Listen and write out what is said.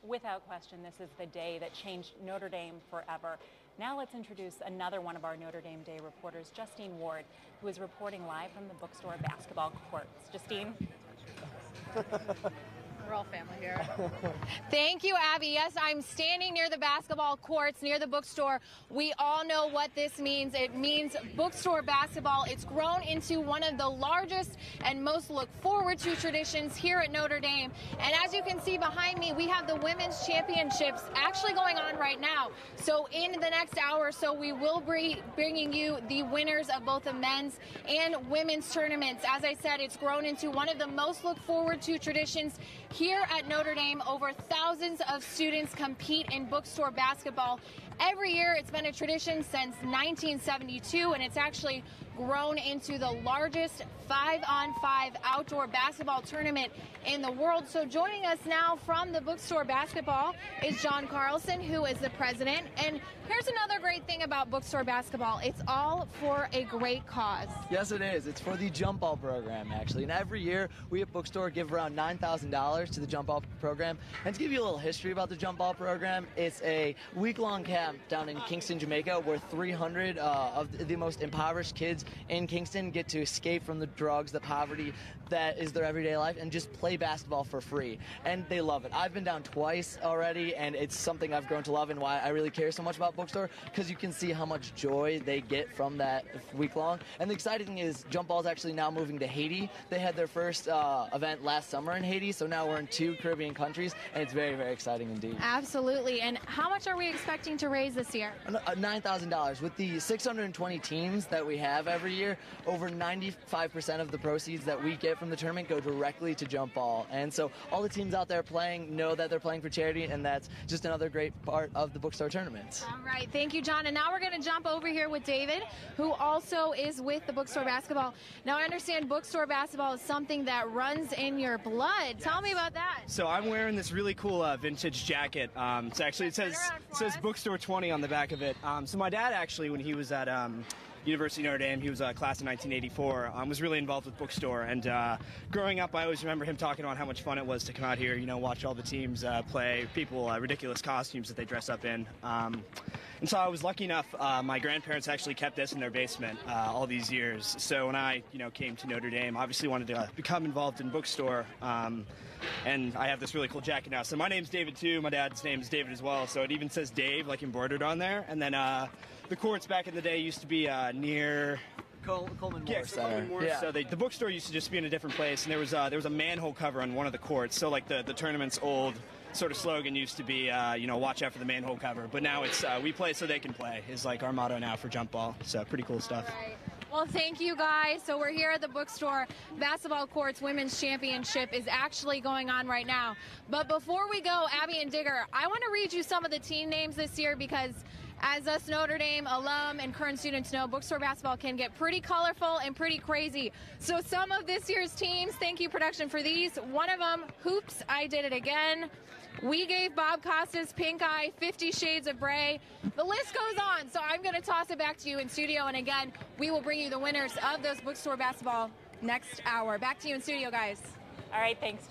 Without question, this is the day that changed Notre Dame forever. Now let's introduce another one of our Notre Dame Day reporters, Justine Ward, who is reporting live from the Bookstore basketball courts. Justine? We're all family here. Thank you, Abby. Yes, I'm standing near the basketball courts, near the bookstore. We all know what this means. It means Bookstore basketball. It's grown into one of the largest and most look forward to traditions here at Notre Dame. And as you can see behind me, we have the women's championships actually going on right now. So in the next hour or so, we will be bringing you the winners of both the men's and women's tournaments. As I said, it's grown into one of the most look forward to traditions here at Notre Dame. Over thousands of students compete in Bookstore basketball. Every year, it's been a tradition since 1972, and it's actually grown into the largest 5-on-5 outdoor basketball tournament in the world. So joining us now from the Bookstore basketball is John Carlson, who is the president. And here's another great thing about Bookstore basketball. It's all for a great cause. Yes, it is. It's for the jump ball program, actually. And every year, we at Bookstore give around $9,000 to the jump ball program. And to give you a little history about the jump ball program, it's a week-long camp down in Kingston, Jamaica, where 300 of the most impoverished kids in Kingston get to escape from the drugs, the poverty that is their everyday life, and just play basketball for free. And they love it. I've been down twice already, and it's something I've grown to love, and why I really care so much about Bookstore, because you can see how much joy they get from that week long. And the exciting thing is jump ball is actually now moving to Haiti. They had their first event last summer in Haiti, so now we're in 2 Caribbean countries, and it's very, very exciting indeed. Absolutely. And how much are we expecting to raise this year? $9,000. With the 620 teams that we have every year, over 95% of the proceeds that we get from the tournament go directly to jump ball. And so all the teams out there playing know that they're playing for charity, and that's just another great part of the Bookstore tournament. All right. Thank you, John. And now we're going to jump over here with David, who also is with the Bookstore basketball. Now, I understand Bookstore basketball is something that runs in your blood. Yes. Tell me about that. So I'm wearing this really cool vintage jacket. It says Bookstore 20 on the back of it. So my dad actually, when he was at University of Notre Dame, he was a class of 1984, was really involved with Bookstore. And growing up, I always remember him talking about how much fun it was to come out here, watch all the teams play, people, ridiculous costumes that they dress up in. And so I was lucky enough, my grandparents actually kept this in their basement all these years. So when I, came to Notre Dame, obviously wanted to become involved in Bookstore. And I have this really cool jacket now. So my name's David too. My dad's name is David as well. So it even says Dave, like embroidered on there. And then the courts back in the day used to be near Coleman Moore Center. Yeah. So the Bookstore used to just be in a different place, and there was a manhole cover on one of the courts. So like the tournament's old sort of slogan used to be, watch out for the manhole cover. But now it's we play so they can play is like our motto now for jump ball. So pretty cool stuff. Right. Well, thank you, guys. So we're here at the Bookstore basketball courts. Women's championship is actually going on right now. But before we go, Abby and Digger, I want to read you some of the team names this year, because as us Notre Dame alum and current students know, Bookstore basketball can get pretty colorful and pretty crazy. So some of this year's teams, thank you, production, for these. One of them, Hoops, I Did It Again. We gave Bob Costas Pink Eye, 50 Shades of Bray. The list goes on, so I'm going to toss it back to you in studio. And again, we will bring you the winners of those Bookstore basketball next hour. Back to you in studio, guys. All right, thanks.